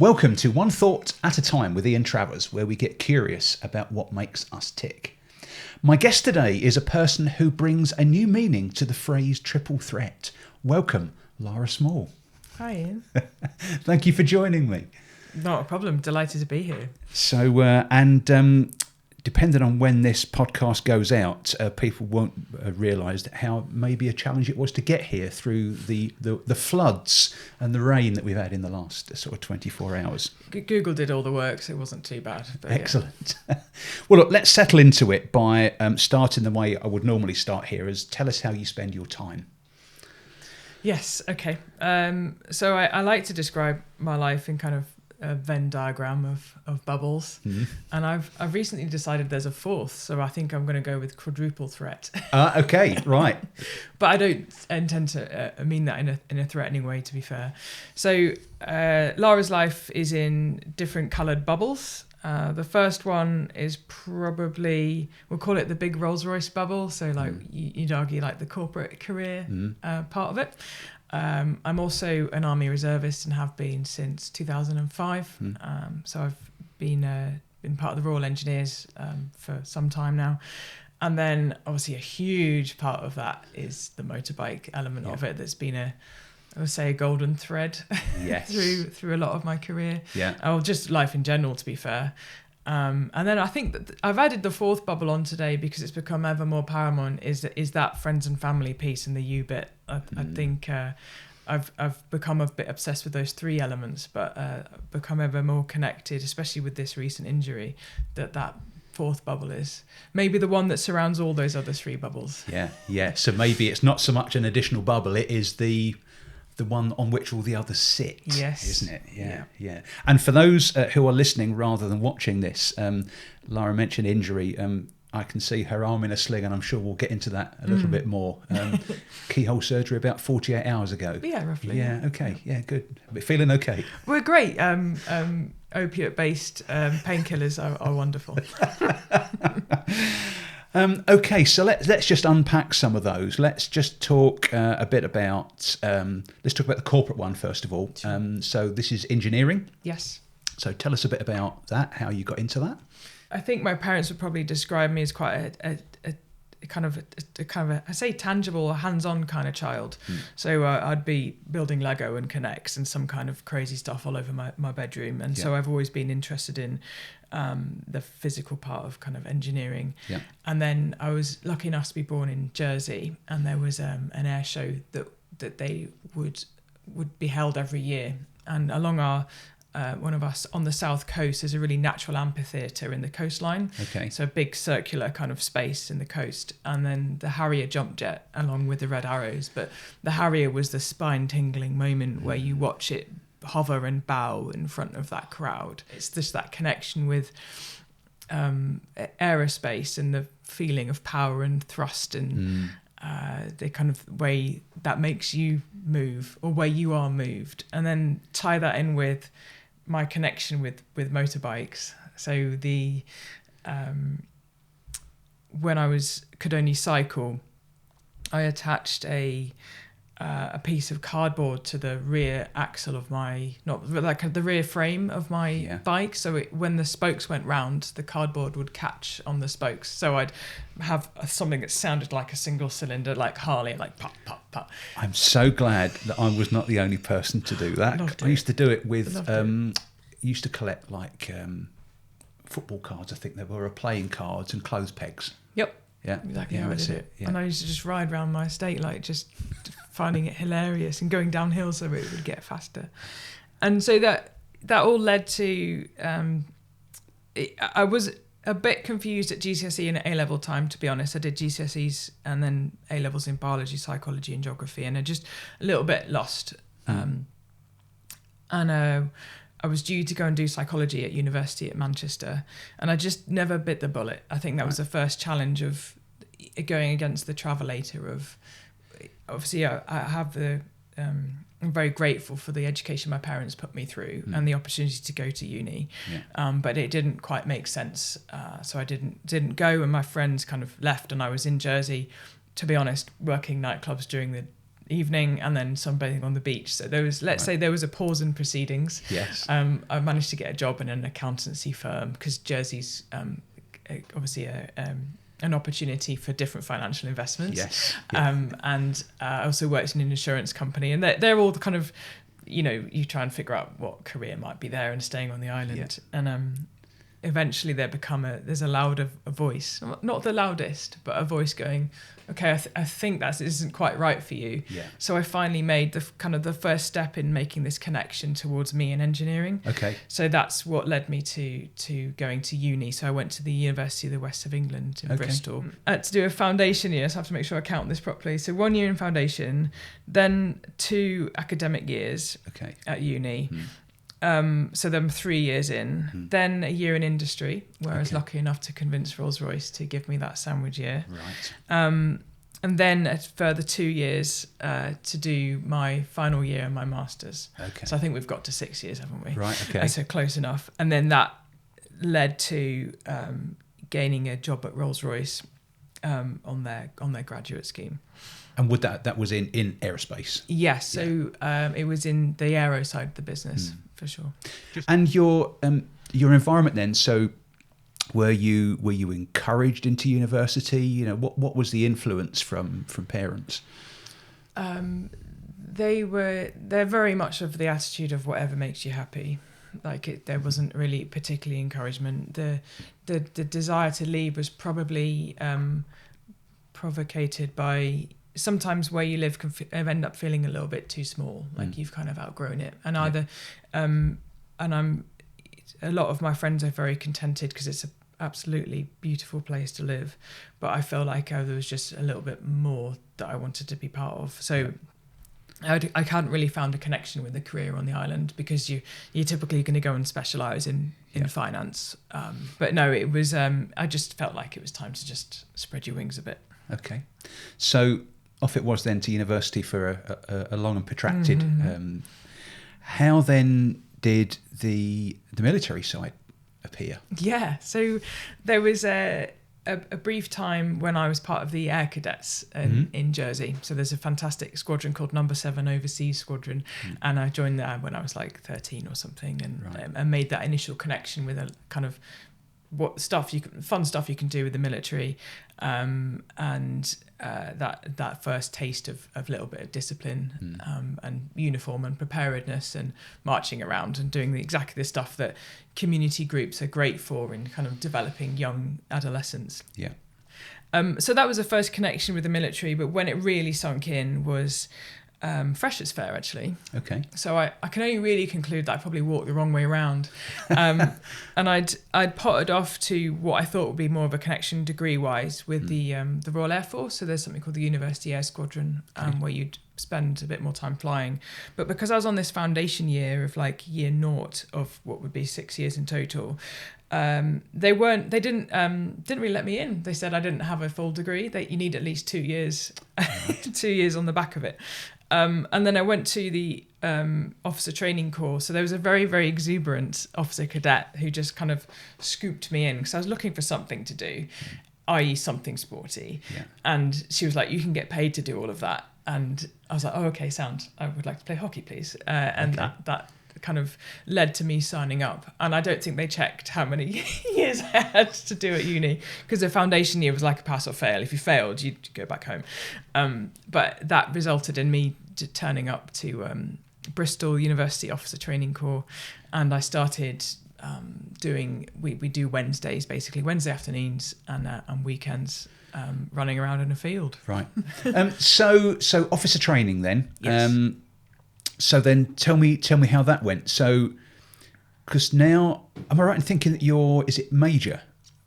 Welcome to One Thought at a Time with Ian Travers, where we get curious about what makes us tick. My guest today is a person who brings a new meaning to the phrase triple threat. Welcome, Lara Small. Hi, Ian. Thank you for joining me. Not a problem. Delighted to be here. So, depending on when this podcast goes out, people won't realise how maybe a challenge it was to get here through the floods and the rain that we've had in the last sort of 24 hours. Google did all the work, so it wasn't too bad. But Excellent. Yeah. Well, look, let's settle into it by starting the way I would normally start here, is tell us how you spend your time. Yes, okay. So I like to describe my life in kind of a Venn diagram of bubbles. Mm-hmm. And I've recently decided there's a fourth, so I think I'm going to go with quadruple threat. Okay, right. But I don't intend to mean that in a threatening way, to be fair. So Lara's life is in different coloured bubbles. The first one is probably, we'll call it the big Rolls-Royce bubble. So like you'd argue like the corporate career part of it. I'm also an Army reservist and have been since 2005. So I've been part of the Royal Engineers for some time now. And then obviously a huge part of that is the motorbike element of it. That's been I would say a golden thread through a lot of my career. Yeah. Or just life in general, to be fair. And then I think that I've added the fourth bubble on today because it's become ever more paramount, is that friends and family piece and the you bit. I think I've become a bit obsessed with those three elements, but become ever more connected, especially with this recent injury, that fourth bubble is maybe the one that surrounds all those other three bubbles. Yeah. So maybe it's not so much an additional bubble, it is the one on which all the others sit, isn't it? Yeah. And for those who are listening rather than watching this, Lara mentioned injury. I can see her arm in a sling, and I'm sure we'll get into that a little bit more. Keyhole surgery about 48 hours ago. Yeah, roughly. Yeah, okay. Yeah, good. But feeling okay? We're great. Opiate-based painkillers are wonderful. Okay, so let's just unpack some of those. Let's just talk a bit about let's talk about the corporate one first of all. So this is engineering. Yes. So tell us a bit about that, how you got into that. I think my parents would probably describe me as quite a kind of I say tangible or hands-on kind of child. So I'd be building Lego and Connects and some kind of crazy stuff all over my bedroom, and so I've always been interested in the physical part of kind of engineering. And then I was lucky enough to be born in Jersey, and there was an air show that they would be held every year, and along our one of us on the south coast is a really natural amphitheatre in the coastline. Okay. So a big circular kind of space in the coast. And then the Harrier jump jet along with the red arrows. But the Harrier was the spine-tingling moment where you watch it hover and bow in front of that crowd. It's just that connection with aerospace and the feeling of power and thrust and the kind of way that makes you move or way you are moved. And then tie that in with my connection with motorbikes. So when I could only cycle, I attached a piece of cardboard to the rear axle of the rear frame of my bike. So when the spokes went round, the cardboard would catch on the spokes. So I'd have something that sounded like a single cylinder, like Harley, like pop, pop, pop. I'm so glad that I was not the only person to do that. I used to do it with, used to collect like football cards. I think there were playing cards and clothes pegs. Yep. Yeah. Exactly how I did it. Yeah. And I used to just ride around my estate, like just finding it hilarious and going downhill so it would get faster. And so that all led to, I was a bit confused at GCSE and A-level time, to be honest. I did GCSEs and then A-levels in biology, psychology and geography, and I just a little bit lost. And I was due to go and do psychology at university at Manchester, and I just never bit the bullet. I think that was the first challenge of going against the travelator of, obviously I have I'm very grateful for the education my parents put me through and the opportunity to go to uni. But it didn't quite make sense. So I didn't go, and my friends kind of left, and I was in Jersey, to be honest, working nightclubs during the evening, and then sunbathing on the beach. So there was, say there was a pause in proceedings. Yes. I managed to get a job in an accountancy firm because Jersey's obviously an opportunity for different financial investments. Yes. And I also worked in an insurance company, and they're all the kind of, you try and figure out what career might be there and staying on the island. And eventually there's a louder voice, not the loudest, but a voice going, okay, I think that isn't quite right for you. Yeah. So I finally made the first step in making this connection towards me and engineering. Okay. So that's what led me to going to uni. So I went to the University of the West of England in Bristol to do a foundation year. So I have to make sure I count this properly. So 1 year in foundation, then 2 academic years at uni. So then 3 years in, then a year in industry, where I was lucky enough to convince Rolls-Royce to give me that sandwich year. Right. And then a further 2 years to do my final year and my master's. Okay. So I think we've got to 6 years, haven't we? Right. Okay. So close enough. And then that led to gaining a job at Rolls-Royce on their graduate scheme. And would that was in aerospace? Yes. So it was in the aero side of the business for sure. And your environment then. So were you encouraged into university? What was the influence from parents? They're very much of the attitude of whatever makes you happy. There wasn't really particularly encouragement. The desire to leave was probably provocated by sometimes where you live can end up feeling a little bit too small, like you've kind of outgrown it. And either, a lot of my friends are very contented because it's an absolutely beautiful place to live, but I feel like there was just a little bit more that I wanted to be part of. So I hadn't really found a connection with a career on the island because you're typically going to go and specialise in finance. But no, it was, I just felt like it was time to just spread your wings a bit. Okay. So off it was then to university for a long and protracted. How then did the military side appear? Yeah, so there was a brief time when I was part of the Air Cadets in Jersey. So there's a fantastic squadron called Number 7 Overseas Squadron, and I joined there when I was like 13 or something, and made that initial connection with a kind of fun stuff you can do with the military, and that first taste of a little bit of discipline and uniform and preparedness and marching around and doing exactly the stuff that community groups are great for in kind of developing young adolescents. Yeah. So that was the first connection with the military, but when it really sunk in was Freshers' Fair, actually. Okay. So I can only really conclude that I probably walked the wrong way around. And I'd potted off to what I thought would be more of a connection degree-wise with the Royal Air Force. So there's something called the University Air Squadron, where you'd spend a bit more time flying. But because I was on this foundation year of like year naught of what would be 6 years in total, they didn't really let me in. They said I didn't have a full degree, that you need at least 2 years, 2 years on the back of it. And then I went to the officer training course. So there was a very, very exuberant officer cadet who just kind of scooped me in because I was looking for something to do, i.e. something sporty. Yeah. And she was like, you can get paid to do all of that. And I was like, oh, okay, sound. I would like to play hockey, please. And that kind of led to me signing up. And I don't think they checked how many years I had to do at uni, because the foundation year was like a pass or fail. If you failed, you'd go back home. But that resulted in me turning up to Bristol University Officer Training Corps, and I started we do Wednesdays, basically Wednesday afternoons and weekends, running around in a field. Right. So officer training then. Yes. So then tell me how that went. So, because now, am I right in thinking that is it major?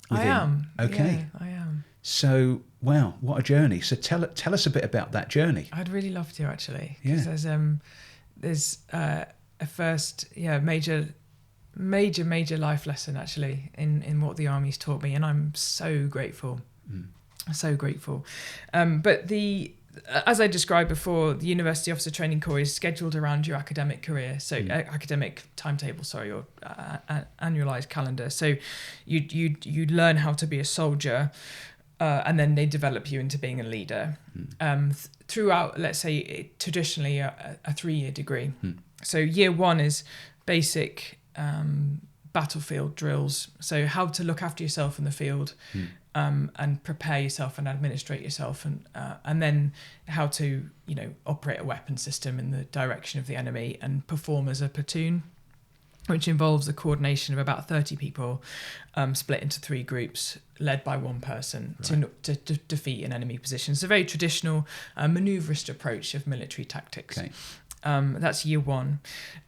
Within? I am. Okay. Yeah, I am. So, wow, what a journey. So tell us a bit about that journey. I'd really love to, actually. Because there's a first, major life lesson, actually, in what the Army's taught me. And I'm so grateful. So grateful. But as I described before, the University Officer Training Corps is scheduled around your academic career, so academic timetable, or annualized calendar. So you learn how to be a soldier and then they develop you into being a leader. Throughout, let's say, traditionally a 3-year degree. So year 1 is basic battlefield drills. So how to look after yourself in the field, and prepare yourself and administrate yourself, and then how to, operate a weapon system in the direction of the enemy and perform as a platoon, which involves the coordination of about 30 people, split into 3 groups, led by one person, to defeat an enemy position. It's a very traditional maneuverist approach of military tactics. Okay. That's year 1.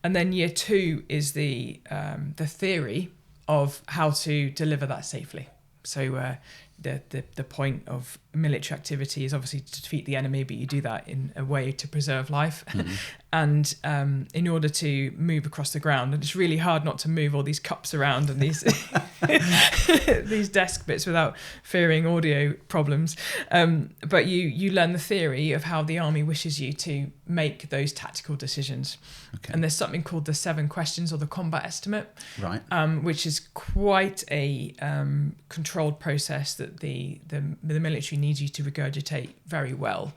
And then year 2 is the theory of how to deliver that safely. So the point of military activity is obviously to defeat the enemy, but you do that in a way to preserve life. And in order to move across the ground, and it's really hard not to move all these cups around and these these desk bits without fearing audio problems. But you learn the theory of how the army wishes you to make those tactical decisions. Okay. And there's something called the 7 questions, or the combat estimate, right? Which is quite a controlled process that the military needs you to regurgitate very well.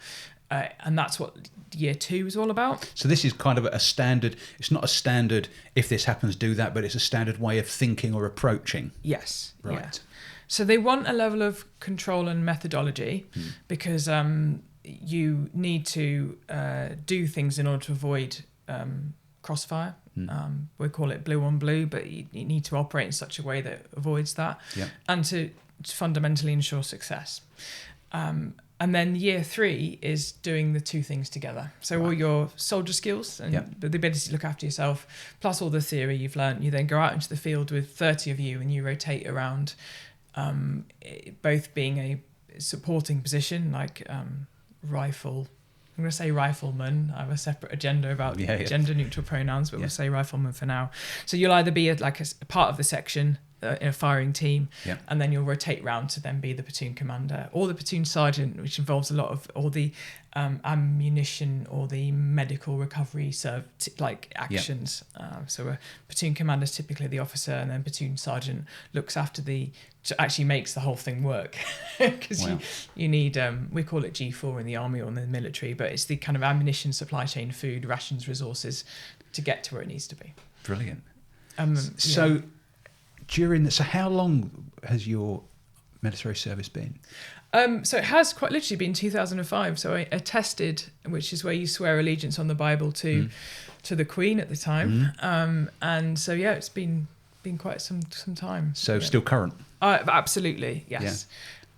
And that's what year 2 is all about. So this is kind of a standard, it's not a standard, if this happens, do that, but it's a standard way of thinking or approaching. Yes. Right. Yeah. So they want a level of control and methodology, because you need to do things in order to avoid crossfire. We call it blue on blue, but you need to operate in such a way that avoids that, and to fundamentally ensure success. And then year 3 is doing the 2 things together. So all your soldier skills and the ability to look after yourself, plus all the theory you've learned, you then go out into the field with 30 of you and you rotate around, both being a supporting position, like rifle. I'm going to say rifleman. I have a separate agenda about gender neutral pronouns, but we'll say rifleman for now. So you'll either be a part of the section, in a firing team, and then you'll rotate round to then be the platoon commander or the platoon sergeant, which involves a lot of all the ammunition or the medical recovery actions. So a platoon commander is typically the officer, and then platoon sergeant looks after actually makes the whole thing work, because you need, we call it G4 in the army or in the military, but it's the kind of ammunition, supply chain, food, rations, resources to get to where it needs to be. Brilliant. So how long has your military service been? So it has quite literally been 2005. So I attested, which is where you swear allegiance on the Bible to the Queen at the time. And so it's been quite some time. So still current? Absolutely, yes.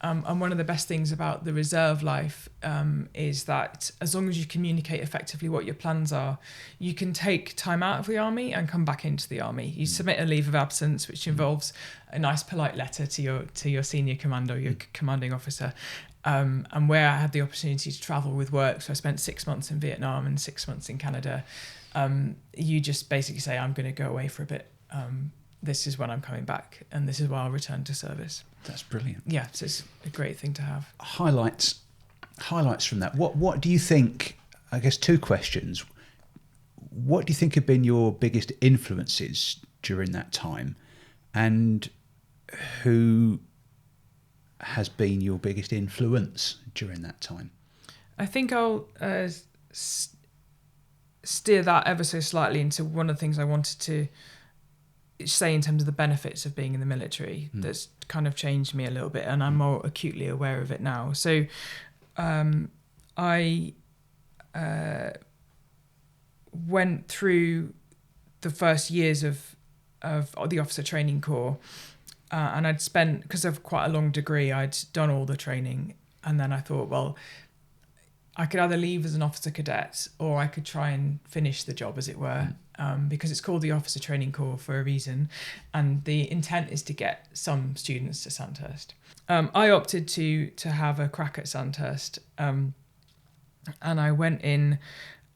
And one of the best things about the reserve life is that as long as you communicate effectively what your plans are, you can take time out of the army and come back into the army. You submit a leave of absence, which involves a nice polite letter to your senior commander, your commanding officer. And where I had the opportunity to travel with work, so I spent 6 months in Vietnam and 6 months in Canada, you just basically say, I'm going to go away for a bit. This is when I'm coming back, and this is why I'll return to service. That's brilliant. Yeah, so it's a great thing to have. Highlights from that. What do you think? I guess 2 questions. What do you think have been your biggest influences during that time, and who has been your biggest influence during that time? I think I'll steer that ever so slightly into one of the things I wanted to say in terms of the benefits of being in the military. That's kind of changed me a little bit, and I'm more acutely aware of it now. So I went through the first years of the officer training corps, and I'd spent, because of quite a long degree, I'd done all the training, and then I thought, well, I could either leave as an officer cadet or I could try and finish the job, as it were, because it's called the Officer Training Corps for a reason, and the intent is to get some students to Sandhurst. I opted to have a crack at Sandhurst, and I went in,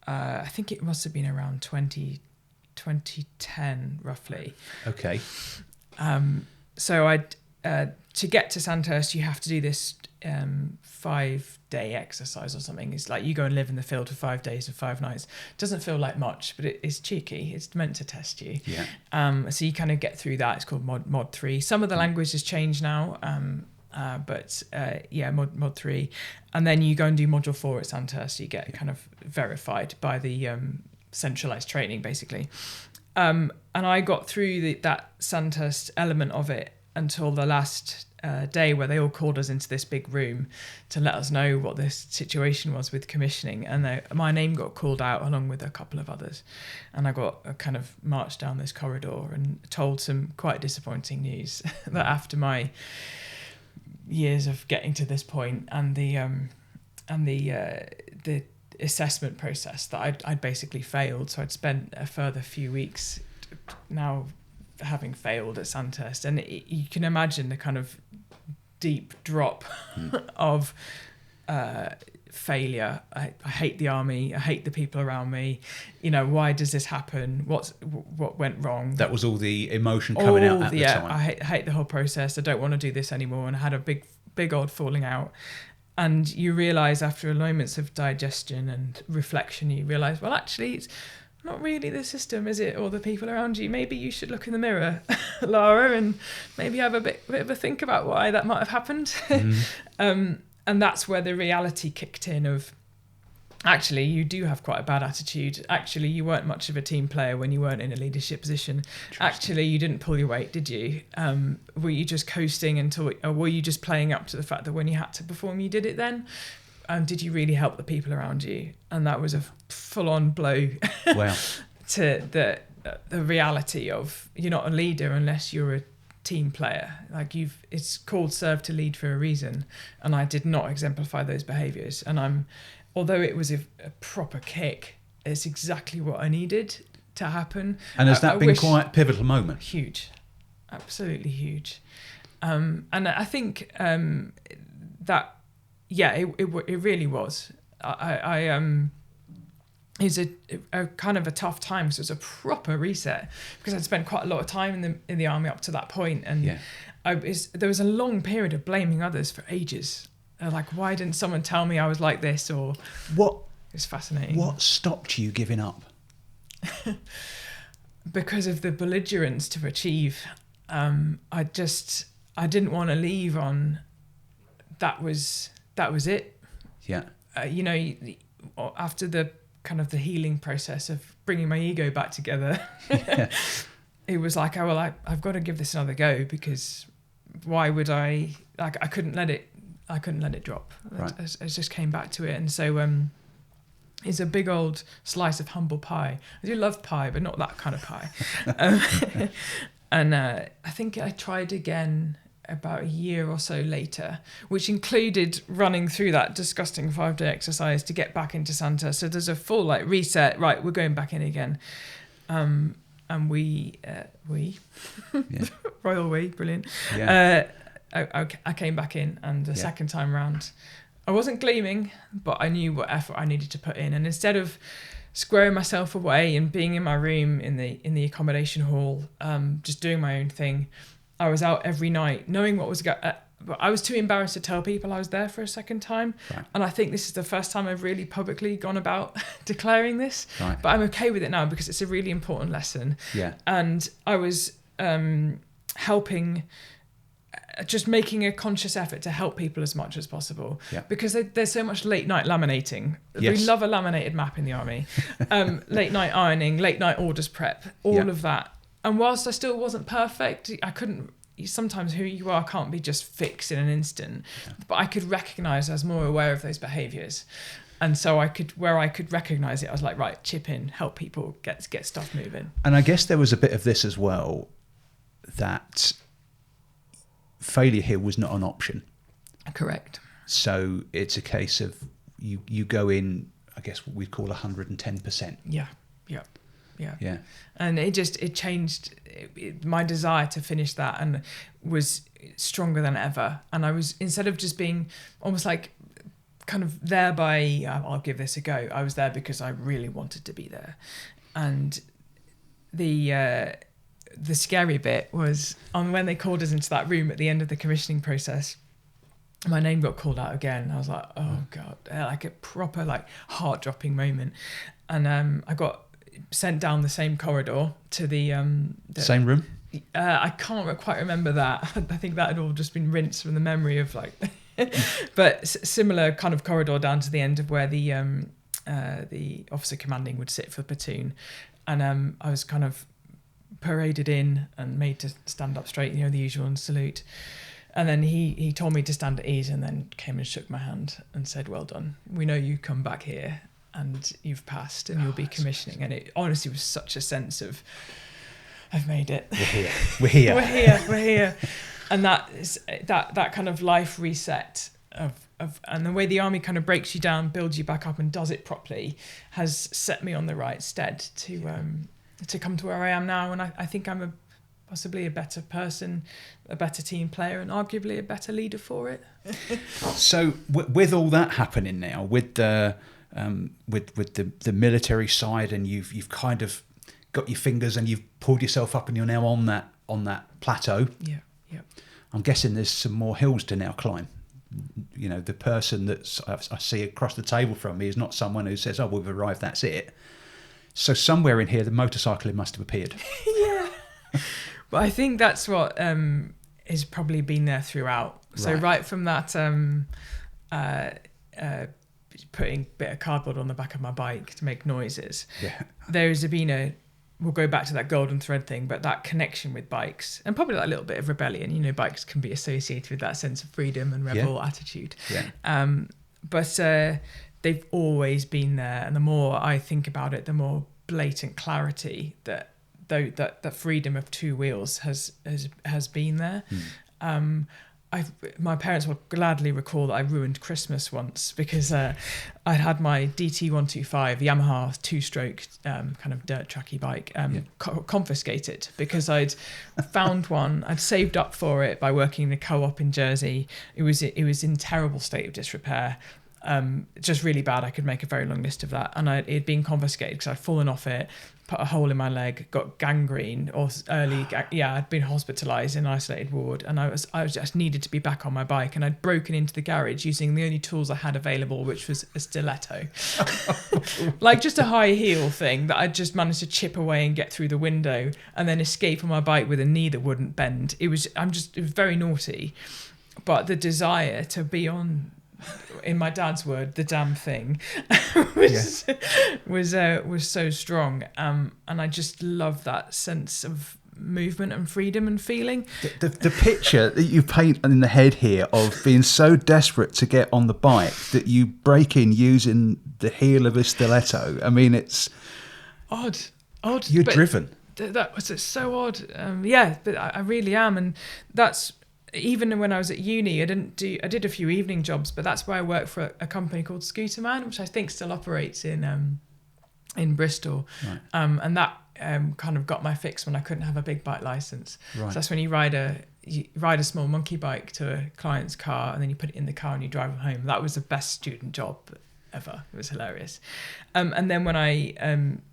I think it must have been around 2010, roughly. Okay. So to get to Sandhurst, you have to do this 5-day exercise or something. It's like you go and live in the field for 5 days and 5 nights. Doesn't feel like much, but it's cheeky. It's meant to test you. Yeah. So you kind of get through that. It's called mod 3. Some of the language has changed now. Mod 3. And then you go and do Module 4 at Sandhurst. You get kind of verified by the centralised training, basically. And I got through that Sandhurst element of it until the last day, where they all called us into this big room to let us know what the situation was with commissioning. And my name got called out along with a couple of others. And I got kind of marched down this corridor and told some quite disappointing news that after my years of getting to this point and the assessment process, that I'd basically failed. So I'd spent a further few weeks now having failed at Sandhurst, and you can imagine the kind of deep drop of failure. I hate the army. I hate the people around me. Why does this happen? What went wrong? That was all the emotion coming out at the time. I hate the whole process. I don't want to do this anymore. And I had a big old falling out. And you realise after moments of digestion and reflection, you realise, well, actually, it's not really the system, is it, or the people around you? Maybe you should look in the mirror, Lara, and maybe have a bit of a think about why that might have happened. And that's where the reality kicked in of, actually, you do have quite a bad attitude. Actually, you weren't much of a team player when you weren't in a leadership position. Actually, you didn't pull your weight, did you? Were you just coasting or were you just playing up to the fact that when you had to perform, you did it then? Did you really help the people around you? And that was a full-on blow to the reality of, you're not a leader unless you're a team player. It's called serve to lead for a reason, and I did not exemplify those behaviours. And although it was a proper kick, it's exactly what I needed to happen. And has that been quite a pivotal moment? Huge, absolutely huge. And I think that. Yeah, it really was. It was a kind of a tough time, because it was a proper reset, because I'd spent quite a lot of time in the army up to that point, and there was a long period of blaming others for ages. Like, why didn't someone tell me I was like this? Or what? It's fascinating. What stopped you giving up? Because of the belligerence to achieve. I didn't want to leave on. That was it. Yeah. After the kind of the healing process of bringing my ego back together, it was like, I've got to give this another go, because why would I? Like, I couldn't let it drop. Right. I just came back to it, and so it's a big old slice of humble pie. I do love pie, but not that kind of pie. And I think I tried again about a year or so later, which included running through that disgusting 5-day exercise to get back into Santa. So there's a full reset. Right, we're going back in again, and we royal we, brilliant. Yeah. I came back in, and the second time round, I wasn't gleaming, but I knew what effort I needed to put in. And instead of squaring myself away and being in my room in the accommodation hall, just doing my own thing, I was out every night, knowing what was going. I was too embarrassed to tell people I was there for a second time, right. And I think this is the first time I've really publicly gone about declaring this. Right. But I'm okay with it now, because it's a really important lesson. Yeah. And I was helping, just making a conscious effort to help people as much as possible. Yeah. Because there's so much late night laminating. Yes. We love a laminated map in the army. Late night ironing, late night orders prep, all of that. And whilst I still wasn't perfect, I couldn't. Sometimes who you are can't be just fixed in an instant. Yeah. But I could recognise I was more aware of those behaviours, and so where I could recognise it, I was like, right, chip in, help people get stuff moving. And I guess there was a bit of this as well, that failure here was not an option. Correct. So it's a case of you go in, I guess what we'd call 110%. Yeah. And it changed my desire to finish that, and was stronger than ever. And I was, instead of just being almost like kind of there by, I'll give this a go, I was there because I really wanted to be there. And the scary bit was when they called us into that room at the end of the commissioning process. My name got called out again. I was like, oh God, like a proper heart-dropping moment. And I got sent down the same corridor to the same room. I can't quite remember that. I think that had all just been rinsed from the memory of like, but similar kind of corridor down to the end of where the officer commanding would sit for the platoon, and I was kind of paraded in and made to stand up straight, the usual, and salute. And then he told me to stand at ease, and then came and shook my hand and said, "Well done. We know you come back here and you've passed and you'll be commissioning." And it honestly was such a sense of, I've made it. We're here. We're here. And that is that kind of life reset of and the way the army kind of breaks you down, builds you back up and does it properly has set me on the right stead to come to where I am now. And I think I'm possibly a better person, a better team player, and arguably a better leader for it. So with all that happening now, with the military side, and you've kind of got your fingers and you've pulled yourself up, and you're now on that plateau. Yeah. I'm guessing there's some more hills to now climb. The person that I see across the table from me is not someone who says, "Oh, we've arrived, that's it." So somewhere in here, the motorcycling must have appeared. Yeah. But I think that's what has probably been there throughout. So right from that, putting a bit of cardboard on the back of my bike to make noises. Yeah. There's been we'll go back to that golden thread thing, but that connection with bikes, and probably that little bit of rebellion. Bikes can be associated with that sense of freedom and rebel attitude. Yeah. But they've always been there, and the more I think about it, the more blatant clarity that the freedom of two wheels has been there. My parents will gladly recall that I ruined Christmas once because I'd had my DT125 Yamaha 2-stroke kind of dirt tracky bike confiscated because I'd found one. I'd saved up for it by working in a co-op in Jersey. It was in terrible state of disrepair. Just really bad. I could make a very long list of that. And it had been confiscated because I'd fallen off it, put a hole in my leg, got gangrene or I'd been hospitalised in an isolated ward, and I just needed to be back on my bike, and I'd broken into the garage using the only tools I had available, which was a stiletto. Like just a high heel thing that I'd just managed to chip away and get through the window and then escape on my bike with a knee that wouldn't bend. It was very naughty, but the desire to be on, in my dad's word, the damn thing, was so strong, and I just love that sense of movement and freedom and feeling. The picture that you paint in the head here of being so desperate to get on the bike that you break in using the heel of a stiletto. I mean, it's odd. You're driven. That was so odd. But I really am, and that's. Even when I was at uni, I did a few evening jobs, but that's where I worked for a company called Scooterman, which I think still operates in Bristol. Right. And that kind of got my fix when I couldn't have a big bike license. Right. So that's when you ride a small monkey bike to a client's car, and then you put it in the car and you drive them home. That was the best student job ever. It was hilarious. And then when I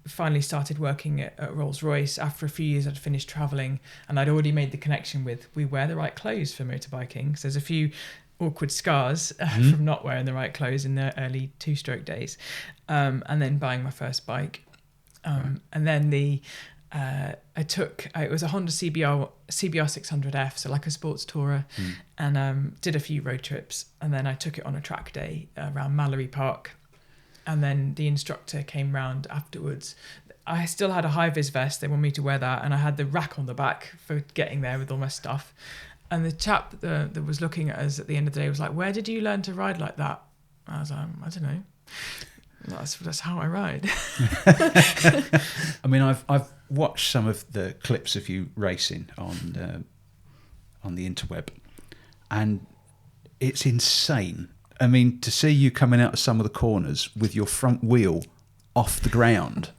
finally started working at Rolls-Royce, after a few years I'd finished travelling, and I'd already made the connection with we wear the right clothes for motorbiking. So there's a few awkward scars from not wearing the right clothes in the early 2-stroke days, and then buying my first bike. And then it was a Honda CBR 600F, so like a sports tourer, and did a few road trips, and then I took it on a track day around Mallory Park, and then the instructor came round afterwards. I still had a high-vis vest, they wanted me to wear that, and I had the rack on the back for getting there with all my stuff, and the chap that was looking at us at the end of the day was like, "Where did you learn to ride like that?" I was like, "I don't know. That's how I ride." I mean, I've watched some of the clips of you racing on the interweb, and it's insane. I mean, to see you coming out of some of the corners with your front wheel off the ground.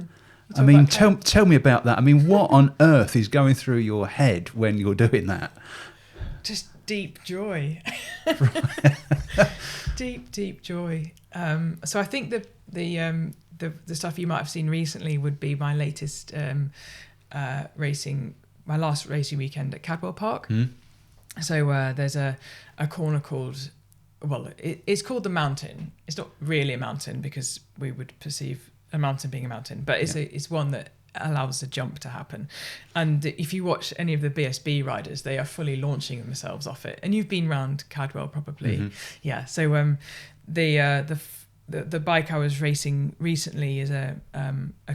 I mean, tell me about that. I mean, what on earth is going through your head when you're doing that? Just deep joy. deep joy. So I think the stuff you might have seen recently would be my latest racing, my last racing weekend at Cadwell Park. So there's a corner called, it's called the Mountain. It's not really a mountain because we would perceive a mountain being a mountain, but it's one that allows the jump to happen. And if you watch any of the BSB riders, they are fully launching themselves off it. And you've been round Cadwell probably. Mm-hmm. Yeah. So the bike I was racing recently is a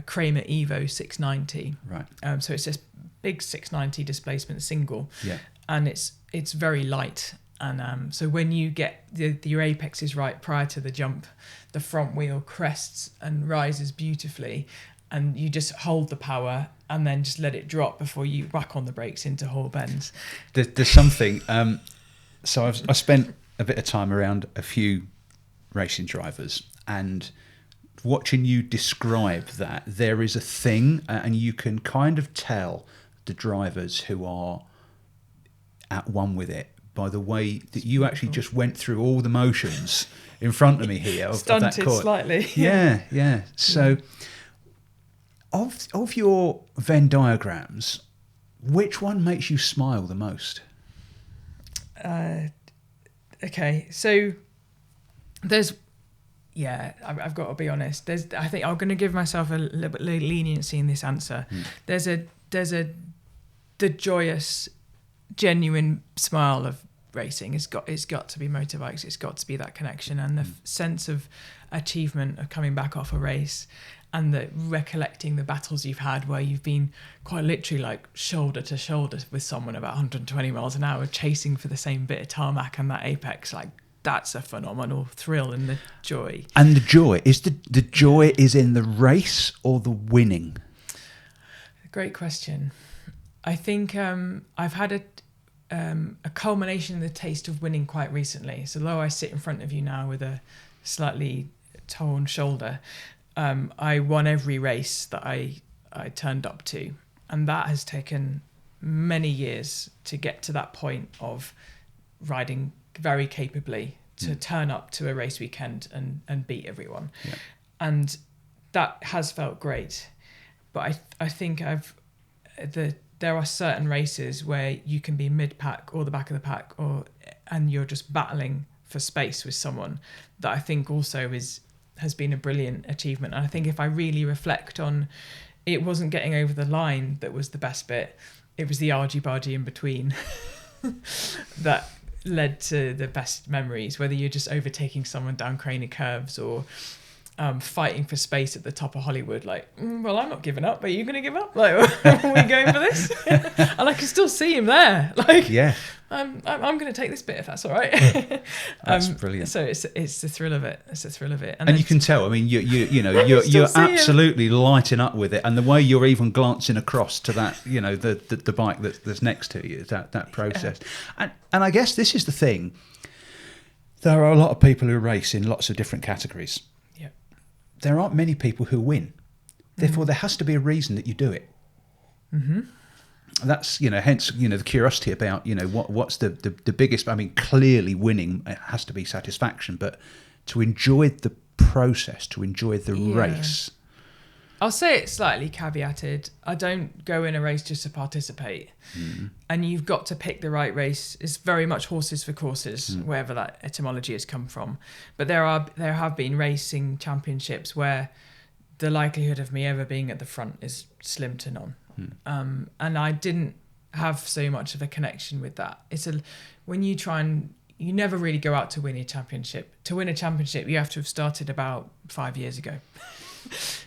Kramer Evo 690. Right. So it's this big 690 displacement single. Yeah. And it's very light. And so when you get your apex is right prior to the jump, the front wheel crests and rises beautifully, and you just hold the power and then just let it drop before you whack on the brakes into whole bends. There's something. So I spent a bit of time around a few racing drivers, and watching you describe that, there is a thing, and you can kind of tell the drivers who are at one with it by the way that you actually just went through all the motions in front of me here. Stunted of that court. Slightly. Yeah. So, of your Venn diagrams, which one makes you smile the most? Okay, so there's, I've got to be honest. I think I'm going to give myself a little bit of leniency in this answer. The joyous, genuine smile of racing. It's got to be motorbikes. It's got to be that connection and the sense of achievement of coming back off a race, and the recollecting the battles you've had where you've been quite literally like shoulder to shoulder with someone about 120 miles an hour chasing for the same bit of tarmac and that apex. Like, that's a phenomenal thrill, and the joy. And the joy is the joy is in the race or the winning? Great question. I think I've had a culmination in the taste of winning quite recently. So though I sit in front of you now with a slightly torn shoulder, I won every race that I turned up to, and that has taken many years to get to that point of riding very capably to turn up to a race weekend and beat everyone. Yeah. And that has felt great. But I think there are certain races where you can be mid-pack or the back of the pack, and you're just battling for space with someone, that I think also has been a brilliant achievement. And I think if I really reflect on, it wasn't getting over the line that was the best bit, it was the argy-bargy in between that led to the best memories, whether you're just overtaking someone down craning curves or fighting for space at the top of Hollywood. Like, well, I'm not giving up. Are you going to give up? Like, are we going for this? And I can still see him there. Like, yeah, I'm going to take this bit if that's all right. That's brilliant. So it's the thrill of it. It's the thrill of it. And you can tell. I mean, you're absolutely lighting up with it, and the way you're even glancing across to that, the bike that's next to you, that process. Yeah. And I guess this is the thing. There are a lot of people who race in lots of different categories. There aren't many people who win. Therefore, there has to be a reason that you do it. Mm-hmm. That's, hence, the curiosity about, what's the biggest... I mean, clearly winning has to be satisfaction, but to enjoy the process, to enjoy the race... I'll say it slightly caveated. I don't go in a race just to participate. Mm. And you've got to pick the right race. It's very much horses for courses, wherever that etymology has come from. But there have been racing championships where the likelihood of me ever being at the front is slim to none. Mm. And I didn't have so much of a connection with that. When you try and... You never really go out to win a championship. To win a championship, you have to have started about 5 years ago.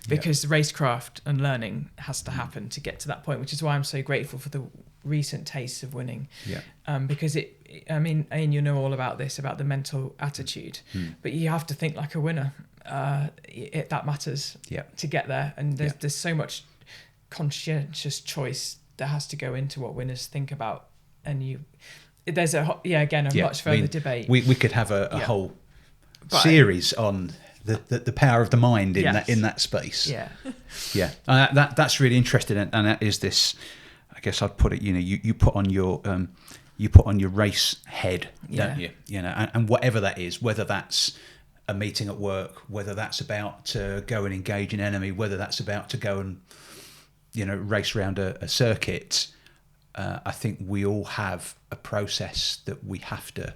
Because racecraft and learning has to happen to get to that point, which is why I'm so grateful for the recent tastes of winning. Yeah. Because Ian, you know all about this, about the mental attitude, but you have to think like a winner. That matters to get there. And there's so much conscientious choice that has to go into what winners think about. And there's a much further debate. We could have a whole series on the power of the mind in that space. Yeah. That's really interesting, and that is this. I guess I'd put it. You put on your race head, don't you? And whatever that is, whether that's a meeting at work, whether that's about to go and engage an enemy, whether that's about to go and race around a circuit. I think we all have a process that we have to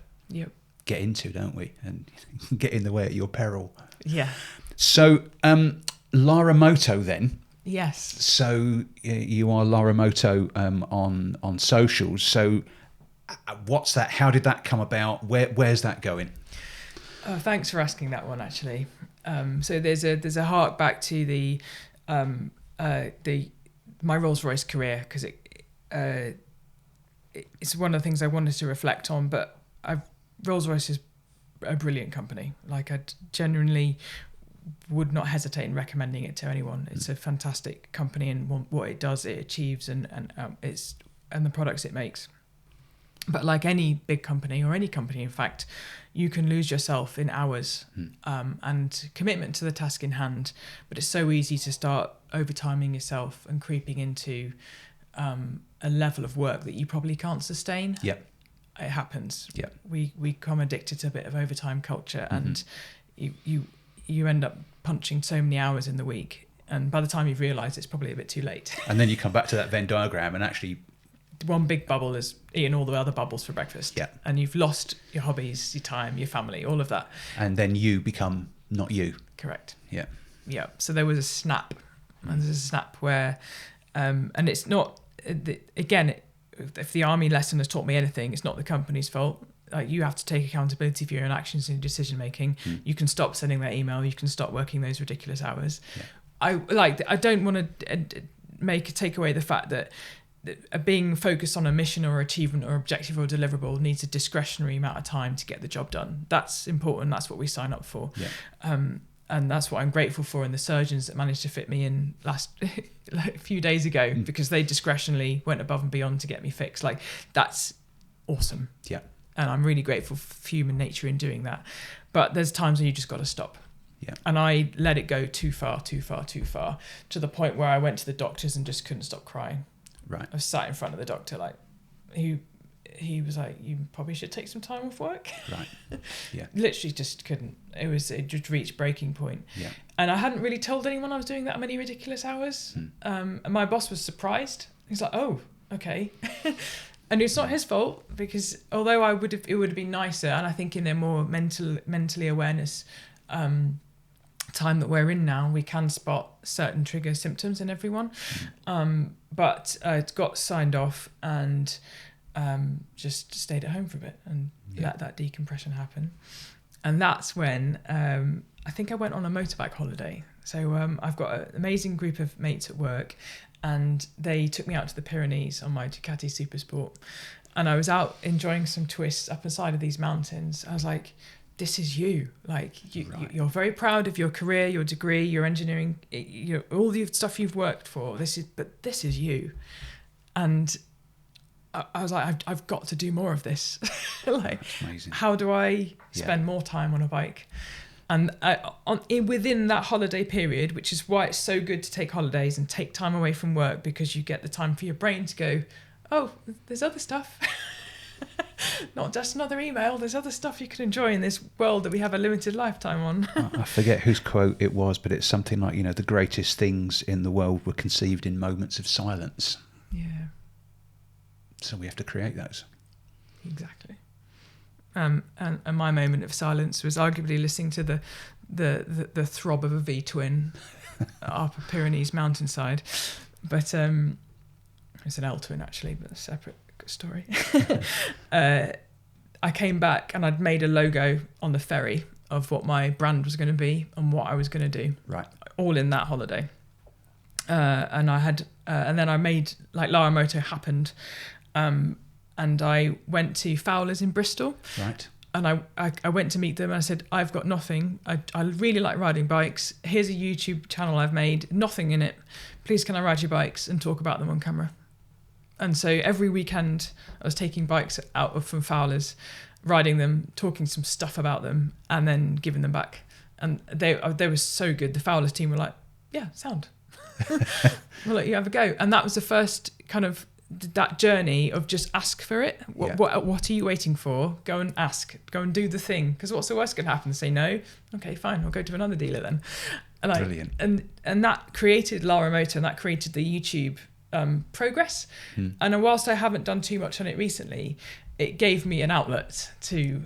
get into, don't we? And get in the way at your peril. Yeah. So, Lara Moto then, Yes. So you are Lara Moto on socials. So what's that? How did that come about? Where's that going? Thanks for asking that one, actually. So there's a hark back to the my Rolls-Royce career, because it's one of the things I wanted to reflect on. But Rolls-Royce is a brilliant company. Like, I genuinely would not hesitate in recommending it to anyone. It's a fantastic company, and what it does, it achieves, and the products it makes. But like any big company, or any company, in fact, you can lose yourself in hours and commitment to the task in hand. But it's so easy to start overtiming yourself and creeping into a level of work that you probably can't sustain. Yeah, it happens. Yeah, we become addicted to a bit of overtime culture, and you end up punching so many hours in the week, and by the time you've realised, it's probably a bit too late. And then you come back to that Venn diagram, and actually, one big bubble is eating all the other bubbles for breakfast. Yeah. And you've lost your hobbies, your time, your family, all of that. And then you become not you. Correct. Yeah. Yeah. So there was a snap. And there's a snap where, and it's not, again, if the army lesson has taught me anything, it's not the company's fault. You have to take accountability for your own actions and your decision making. You can stop sending that email. You can stop working those ridiculous hours. Yeah. I don't want to take away the fact that being focused on a mission or achievement or objective or deliverable needs a discretionary amount of time to get the job done. That's important. That's what we sign up for. Yeah. And that's what I'm grateful for in the surgeons that managed to fit me in last a few days ago, because they discretionally went above and beyond to get me fixed. Like, that's awesome. Yeah. And I'm really grateful for human nature in doing that. But there's times when you just got to stop. Yeah. And I let it go too far, to the point where I went to the doctors and just couldn't stop crying. Right. I was sat in front of the doctor, like, he was like, you probably should take some time off work. Right. Yeah. Literally just couldn't. It just reached breaking point. Yeah. And I hadn't really told anyone I was doing that many ridiculous hours. And my boss was surprised. He's like, oh, okay. And it's not his fault, because although it would have been nicer, and I think in their more mentally awareness time that we're in now, we can spot certain trigger symptoms in everyone. But it got signed off, and just stayed at home for a bit and let that decompression happen. And that's when I think I went on a motorbike holiday. So I've got an amazing group of mates at work, and they took me out to the Pyrenees on my Ducati Supersport, and I was out enjoying some twists up the side of these mountains. I was like, this is you. Like, you're very proud of your career, your degree, your engineering, all the stuff you've worked for. This is you. And I was like, I've got to do more of this. Like, that's amazing. How do I spend more time on a bike? And within that holiday period, which is why it's so good to take holidays and take time away from work, because you get the time for your brain to go, oh, there's other stuff. Not just another email. There's other stuff you can enjoy in this world that we have a limited lifetime on. I forget whose quote it was, but it's something like, the greatest things in the world were conceived in moments of silence. Yeah. So we have to create those. Exactly. And my moment of silence was arguably listening to the throb of a V-twin up a Pyrenees mountainside. But it's an L-twin, actually, but a separate story. I came back and I'd made a logo on the ferry of what my brand was going to be and what I was going to do. Right. All in that holiday. And I had, and then I made, like, Lara Moto happened. And I went to Fowler's in Bristol. Right. And I went to meet them, and I said, I've got nothing. I really like riding bikes. Here's a YouTube channel I've made, nothing in it. Please, can I ride your bikes and talk about them on camera? And so every weekend I was taking bikes out from Fowler's, riding them, talking some stuff about them, and then giving them back. And they were so good. The Fowler's team were like, yeah, sound. We'll let you have a go. And that was the first kind of that journey of just ask for it. What are you waiting for? Go and ask. Go and do the thing. Because what's the worst going to happen? Say no? Okay, fine. I'll go to another dealer then. And brilliant. And that created Lara Moto, and that created the YouTube progress. And whilst I haven't done too much on it recently, it gave me an outlet to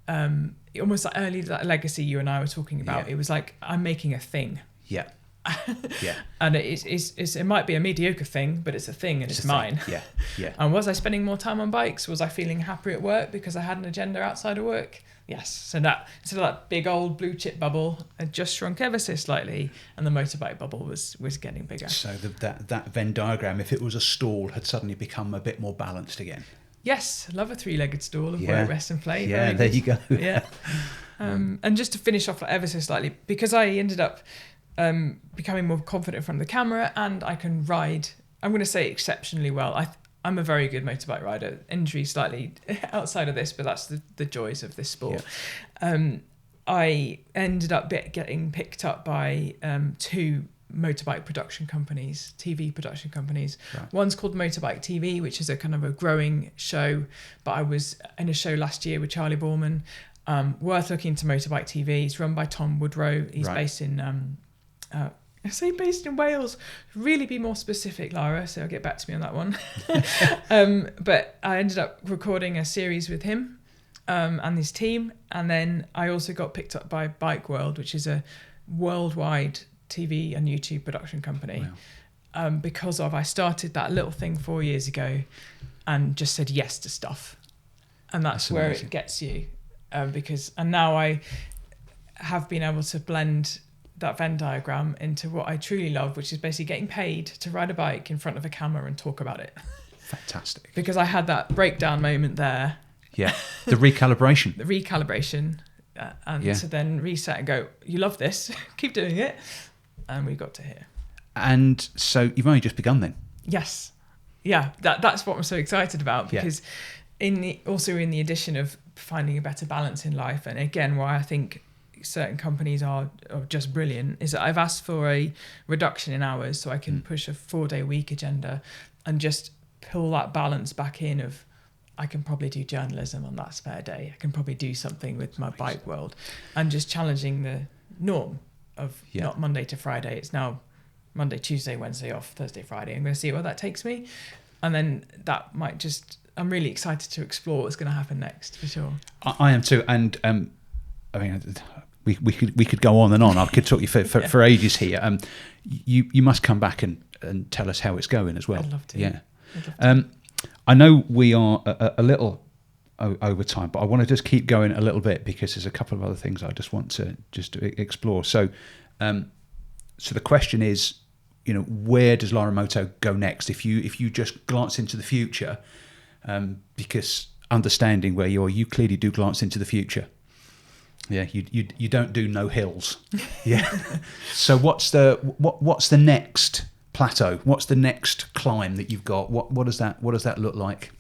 almost like early that legacy you and I were talking about. It was like, I'm making a thing. Yeah. And it might be a mediocre thing, but it's a thing, and it's mine. And was I spending more time on bikes? Was I feeling happier at work because I had an agenda outside of work? Yes. So that, instead of that big old blue chip bubble, had just shrunk ever so slightly, and the motorbike bubble was getting bigger. So that Venn diagram, if it was a stool, had suddenly become a bit more balanced again. Yes, love a three-legged stool of work, rest and play. Yeah, there you go. Yeah. And just to finish off ever so slightly, because I ended up becoming more confident in front of the camera, and I can ride, I'm going to say exceptionally well. I'm a very good motorbike rider. Injury slightly outside of this, but that's the joys of this sport. I ended up getting picked up by 2 motorbike production companies, TV production companies. Right. One's called Motorbike TV, which is a kind of a growing show, but I was in a show last year with Charlie Borman. Worth looking into Motorbike TV. It's run by Tom Woodrow. He's based in I say based in Wales. Really be more specific, Lara, so I'll get back to me on that one. But I ended up recording a series with him and his team, and then I also got picked up by Bike World, which is a worldwide TV and YouTube production company. Wow. Because I started that little thing 4 years ago and just said yes to stuff. And that's where amazing. It gets you. And now I have been able to blend that Venn diagram into what I truly love, which is basically getting paid to ride a bike in front of a camera and talk about it. Fantastic. Because I had that breakdown moment there. Yeah, the recalibration. To then reset and go, you love this, keep doing it. And we got to here. And so you've only just begun then? Yes. Yeah, that's what I'm so excited about, because in the addition of finding a better balance in life, and again, why I think certain companies are just brilliant, is that I've asked for a reduction in hours so I can push a 4-day week agenda and just pull that balance back in of, I can probably do journalism on that spare day. I can probably do something with my bike world, and just challenging the norm of not Monday to Friday. It's now Monday, Tuesday, Wednesday off, Thursday, Friday. I'm going to see where that takes me. And then that might I'm really excited to explore what's going to happen next, for sure. I am too. And I mean, we could go on and on. I could talk to you for ages here. You must come back and tell us how it's going as well. I'd love to. Yeah. I know we are a little over time, but I want to just keep going a little bit because there's a couple of other things I just want to explore. So the question is, where does Lara Moto go next? If you just glance into the future, because understanding where you clearly do glance into the future. Yeah, you don't do no hills. Yeah. So what's the next plateau? What's the next climb that you've got? What does that look like?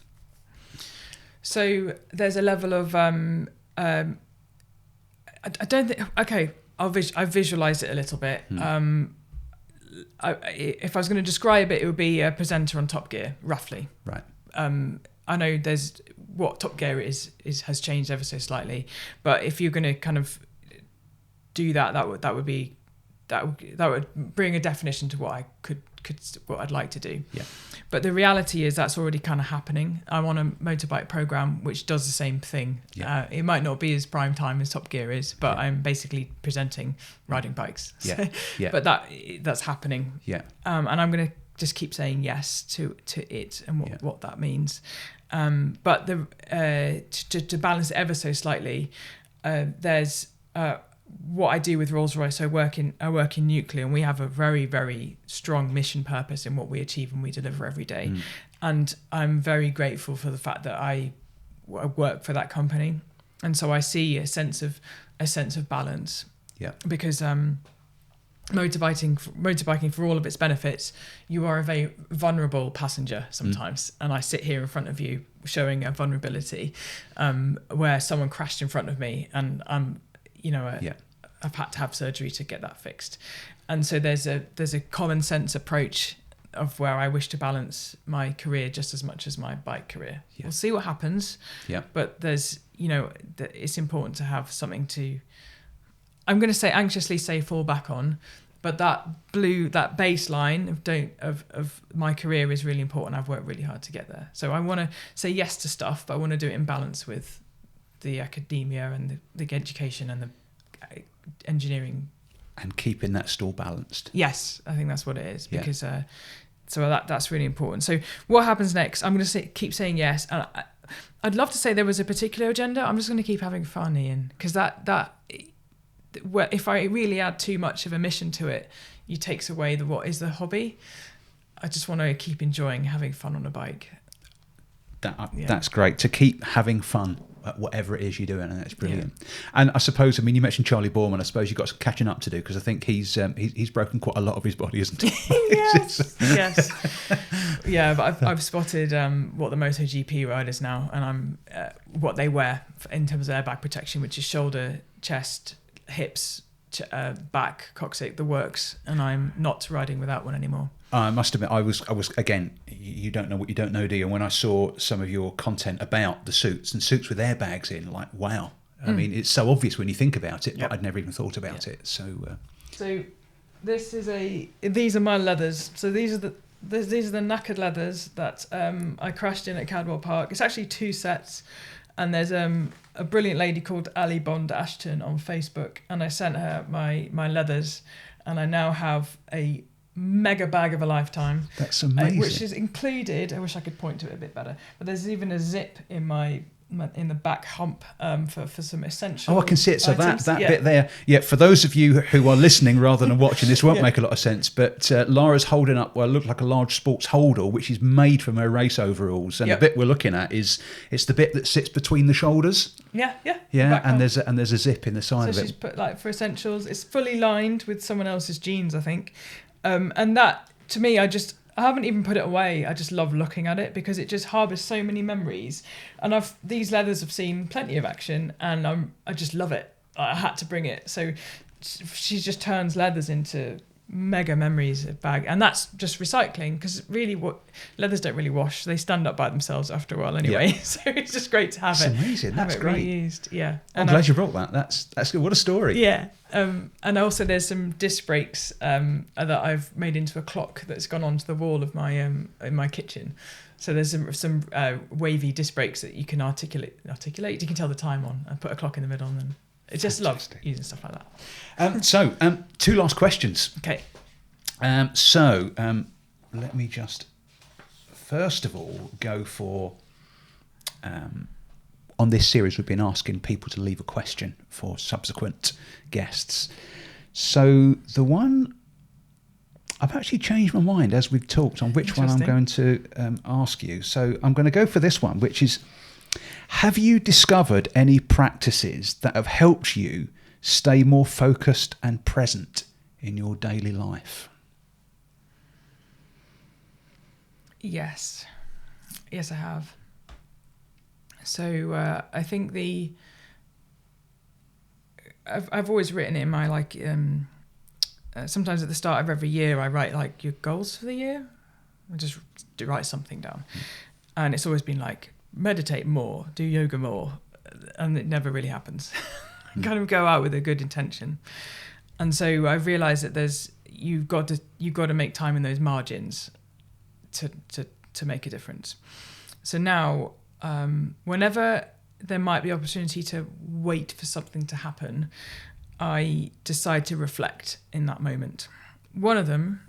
So there's a level of I don't think. Okay, I've visualized it a little bit. If I was going to describe it, it would be a presenter on Top Gear, roughly. Right. I know what Top Gear has changed ever so slightly, but if you're going to kind of do that would bring a definition to what I what I'd like to do. Yeah. But the reality is that's already kind of happening. I'm on a motorbike program which does the same thing. Yeah. It might not be as prime time as Top Gear is, but I'm basically presenting riding bikes. Yeah. Yeah. But that's happening. Yeah. And I'm going to just keep saying yes to it and what that means. But to balance it ever so slightly, there's what I do with Rolls-Royce. I work in nuclear, and we have a very, very strong mission purpose in what we achieve and we deliver every day. And I'm very grateful for the fact that I work for that company, and so I see a sense of balance. Yeah. Because motorbiking for all of its benefits, you are a very vulnerable passenger sometimes, and I sit here in front of you showing a vulnerability where someone crashed in front of me, and I've had to have surgery to get that fixed. And so there's a common sense approach of where I wish to balance my career just as much as my bike career. We'll see what happens. Yeah. But there's it's important to have something to, I'm going to say anxiously fall back on, but that baseline of my career is really important. I've worked really hard to get there. So I want to say yes to stuff, but I want to do it in balance with the academia and the education and the engineering and keeping that stall balanced. Yes, I think that's what it is, because so that's really important. So what happens next? I'm going to keep saying yes. And I'd love to say there was a particular agenda. I'm just going to keep having fun, Ian, because if I really add too much of a mission to it, it takes away what is the hobby. I just want to keep enjoying having fun on a bike. That's great, to keep having fun at whatever it is you're doing, and that's brilliant. And I suppose, you mentioned Charlie Borman. I suppose you've got some catching up to do, because I think he's broken quite a lot of his body, isn't he? Yes. Yeah, but I've spotted what the MotoGP riders now, and I'm what they wear in terms of airbag protection, which is shoulder, chest, hips, back, coccyx, the works, and I'm not riding without one anymore. I must admit, I was again, you don't know what you don't know, do you? And when I saw some of your content about the suits and suits with airbags in, like, wow. I mean, it's so obvious when you think about it, but I'd never even thought about it. So these are my leathers. So these are the knackered leathers that I crashed in at Cadwell Park. It's actually 2 sets. And there's a brilliant lady called Ali Bond Ashton on Facebook, and I sent her my leathers, and I now have a mega bag of a lifetime. That's amazing. Which is included, I wish I could point to it a bit better, but there's even a zip in the back hump for some essential. Oh, I can see it. So items. that bit there. Yeah, for those of you who are listening rather than watching, this won't make a lot of sense. But Lara's holding up what looked like a large sports holdall, which is made from her race overalls. And the bit we're looking at it's the bit that sits between the shoulders. Yeah. And there's a zip in the side of it. So she's put for essentials. It's fully lined with someone else's jeans, I think. And that, to me, I haven't even put it away. I just love looking at it because it just harbours so many memories. And these leathers have seen plenty of action, and I just love it. I had to bring it. So she just turns leathers into mega memories of bag, and that's just recycling, because really leathers don't really wash. They stand up by themselves after a while anyway. So it's just great to have it. It's amazing. That's great. Reused. Yeah. I'm glad you brought that. That's good. What a story. Yeah. And also there's some disc brakes that I've made into a clock that's gone onto the wall of my in my kitchen. So there's some wavy disc brakes that you can articulate. You can tell the time on and put a clock in the middle, and it just loves using stuff like that. So 2 last questions. Okay. Let me just first of all go for on this series we've been asking people to leave a question for subsequent guests. So the one I've actually changed my mind as we've talked on which one I'm going to ask you. So I'm going to go for this one, which is: have you discovered any practices that have helped you stay more focused and present in your daily life? Yes, I have. So I think I've always written it in my sometimes at the start of every year I write your goals for the year. I just write something down, and it's always been meditate more, do yoga more, and it never really happens. I kind of go out with a good intention, and so I've realised that you've got to make time in those margins to make a difference. So now, whenever there might be opportunity to wait for something to happen, I decide to reflect in that moment. One of them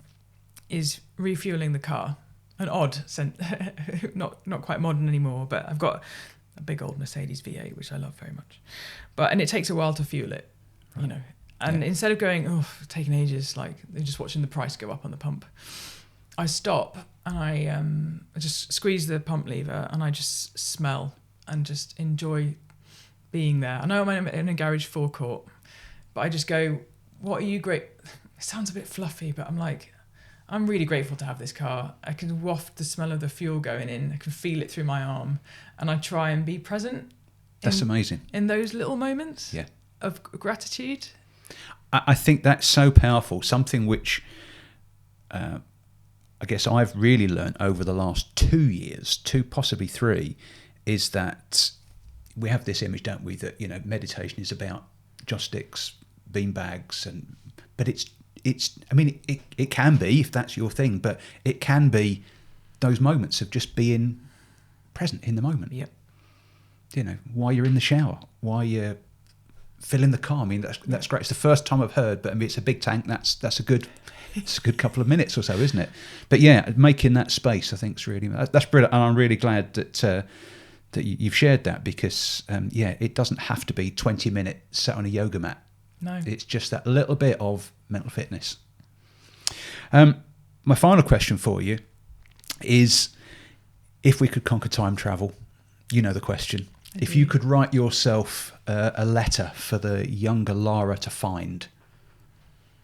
is refueling the car. An odd sense, not quite modern anymore, but I've got a big old Mercedes V8, which I love very much. And it takes a while to fuel it, right. And instead of going, taking ages, just watching the price go up on the pump, I stop and I just squeeze the pump lever and I just smell and just enjoy being there. I know I'm in a garage forecourt, but I just go, what are you great? It sounds a bit fluffy, but I'm really grateful to have this car. I can waft the smell of the fuel going in. I can feel it through my arm. And I try and be present. That's amazing. In those little moments of gratitude. I think that's so powerful. Something which I guess I've really learned over the last 2 years, 2, possibly 3, is that we have this image, don't we, that meditation is about joss sticks, bean bags, but it can be, if that's your thing, but it can be those moments of just being present in the moment. Yep. While you're in the shower, while you're fill in the car. I mean, that's great. It's the first time I've heard, but I mean, it's a big tank. That's a good couple of minutes or so, isn't it? But yeah, making that space, I think, is that's brilliant. And I'm really glad that you've shared that, because it doesn't have to be 20 minutes sat on a yoga mat. No, it's just that little bit of mental fitness. My final question for you is, if we could conquer time travel, you know the question. If you could write yourself a letter for the younger Lara to find,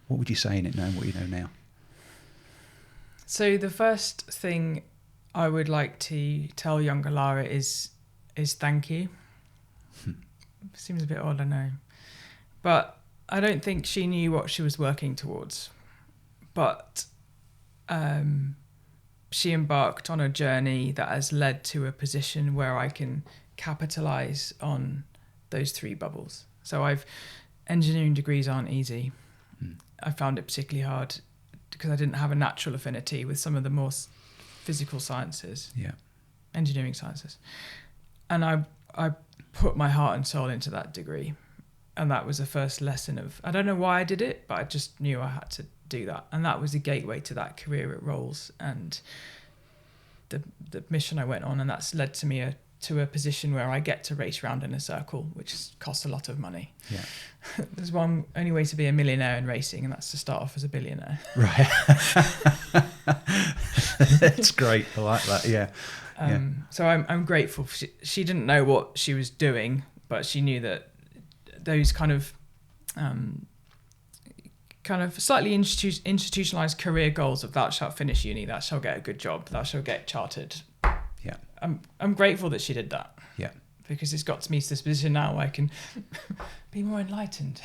what would you say in it, knowing what you know now? So the first thing I would like to tell younger Lara is thank you. Seems a bit odd, I know. But I don't think she knew what she was working towards. But she embarked on a journey that has led to a position where I can capitalise on those 3 bubbles. So engineering degrees aren't easy. I found it particularly hard because I didn't have a natural affinity with some of the more physical sciences, engineering sciences. And I put my heart and soul into that degree. And that was the first lesson of, I don't know why I did it, but I just knew I had to do that. And that was the gateway to that career at Rolls and the mission I went on. And that's led to me to a position where I get to race around in a circle, which costs a lot of money. Yeah. There's one only way to be a millionaire in racing, and that's to start off as a billionaire. Right. That's great. I like that. Yeah. So I'm grateful. She didn't know what she was doing, but she knew that those kind of slightly institutionalized career goals of thou shalt finish uni, thou shalt get a good job, thou shalt get chartered. Yeah. I'm grateful that she did that. Yeah. Because it's got me to this position now where I can be more enlightened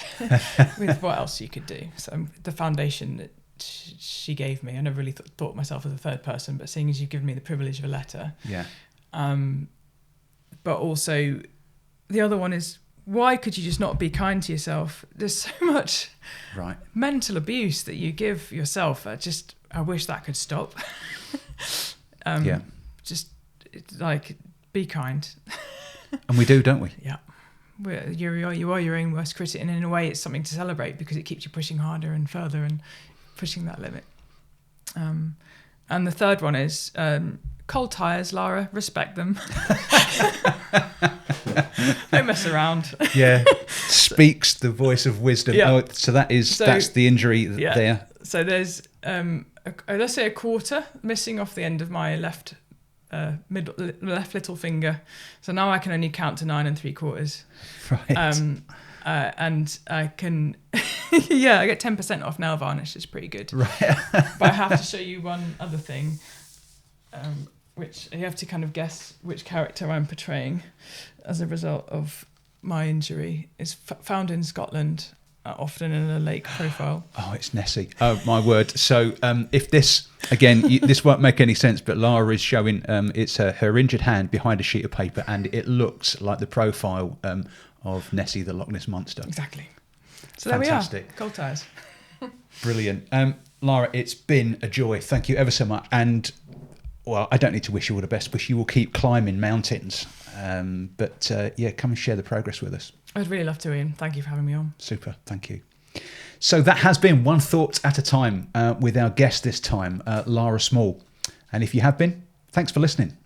with what else you could do. So the foundation that she gave me, I never really thought myself as a third person, but seeing as you've given me the privilege of a letter. Yeah. But also the other one is, why could you just not be kind to yourself? There's so much mental abuse that you give yourself. I wish that could stop. Just like, be kind. And we do, don't we? Yeah. You are your own worst critic, and in a way it's something to celebrate because it keeps you pushing harder and further and pushing that limit. And the third one is cold tyres, Lara, respect them. Don't mess around. Yeah. Speaks the voice of wisdom. Yeah. Oh, so that's the injury there. So there's let's say a quarter missing off the end of my left little finger. So now I can only count to 9 3/4. Right. And I can I get 10% off nail varnish. It's pretty good. Right. But I have to show you one other thing, which you have to kind of guess which character I'm portraying as a result of my injury. It's found in Scotland, often in a lake profile. Oh, it's Nessie. Oh, my word. So if this, again, this won't make any sense, but Lara is showing it's her injured hand behind a sheet of paper, and it looks like the profile of Nessie, the Loch Ness Monster. Exactly. So fantastic. There we are. Cold tyres. Brilliant. Lara, it's been a joy. Thank you ever so much. And, well, I don't need to wish you all the best. Wish you will keep climbing mountains. But come and share the progress with us. I'd really love to, Ian. Thank you for having me on. Super. Thank you. So that has been One Thought at a Time with our guest this time, Lara Small. And if you have been, thanks for listening.